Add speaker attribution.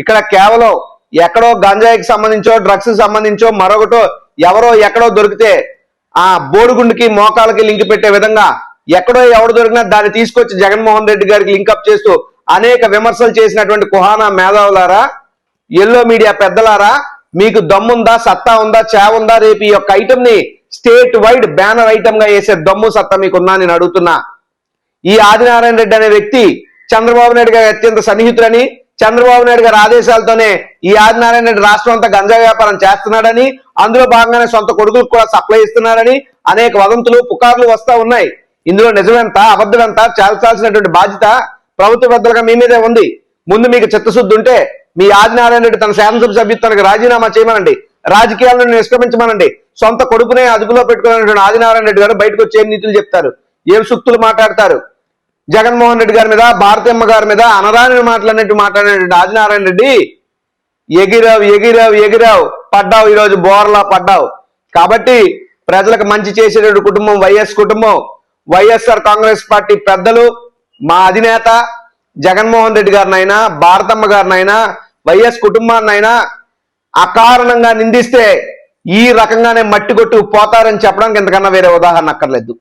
Speaker 1: ఇక్కడ కేవలం ఎక్కడో గంజాయికి సంబంధించో డ్రగ్స్ సంబంధించో మరొకటో ఎవరో ఎక్కడో దొరికితే ఆ బోడిగుండుకి మోకాలకి లింక్ పెట్టే విధంగా ఎక్కడో ఎవడు దొరికినా దాన్ని తీసుకొచ్చి జగన్మోహన్ రెడ్డి గారికి లింకప్ చేస్తూ అనేక విమర్శలు చేసినటువంటి కుహానా మేధావులారా, ఎల్లో మీడియా పెద్దలారా, మీకు దమ్ముందా, సత్తా ఉందా, ఉందా? రేపు ఈ యొక్క ఐటమ్ ని స్టేట్ వైడ్ బ్యానర్ ఐటమ్ గా వేసే దమ్ము సత్తా మీకుందా నేను అడుగుతున్నా. ఈ ఆదినారాయణ రెడ్డి అనే వ్యక్తి చంద్రబాబు నాయుడు గారి అత్యంత సన్నిహితులని, చంద్రబాబు నాయుడు గారి ఆదేశాలతోనే ఈ ఆదినారాయణ రెడ్డి రాష్ట్రం అంతా గంజా వ్యాపారం చేస్తున్నాడని, అందులో భాగంగానే సొంత కొడుకులకు కూడా సప్లై ఇస్తున్నాడని అనేక వదంతులు పుకార్లు వస్తా ఉన్నాయి. ఇందులో నిజమెంత అబద్ధమెంత చాల్చాల్సినటువంటి బాధ్యత ప్రభుత్వ పెద్దలుగా మీ మీదే ఉంది. ముందు మీకు చిత్తశుద్ధి ఉంటే మీ ఆదినారాయణ రెడ్డి తన శాసనసభ సభ్యత్వానికి రాజీనామా చేయమనండి, రాజకీయాలను నిష్క్రమించమనండి. సొంత కొడుకునే అదుపులో పెట్టుకున్నటువంటి ఆదినారాయణ రెడ్డి గారు బయటకు వచ్చి ఏం నీతులు చెప్తారు, ఏం సూక్తులు మాట్లాడతారు? జగన్మోహన్ రెడ్డి గారి మీద, భారతమ్మ గారి మీద అనరాని మాటలన్నిటి మాట్లాడినటువంటి ఆదినారాయణ రెడ్డి ఎగిరావు ఎగిరావు ఎగిరావు పడ్డావు, ఈరోజు బోర్లా పడ్డావు. కాబట్టి ప్రజలకు మంచి చేసేటువంటి కుటుంబం వైఎస్ కుటుంబం. వైఎస్ఆర్ కాంగ్రెస్ పార్టీ పెద్దలు, మా అధినేత జగన్మోహన్ రెడ్డి గారినైనా, భారతమ్మ గారినైనా, వైఎస్ కుటుంబాన్నైనా అకారణంగా నిందిస్తే ఈ రకంగానే మట్టి కొట్టు పోతారని చెప్పడానికి ఇంతకన్నా వేరే ఉదాహరణ అక్కర్లేదు.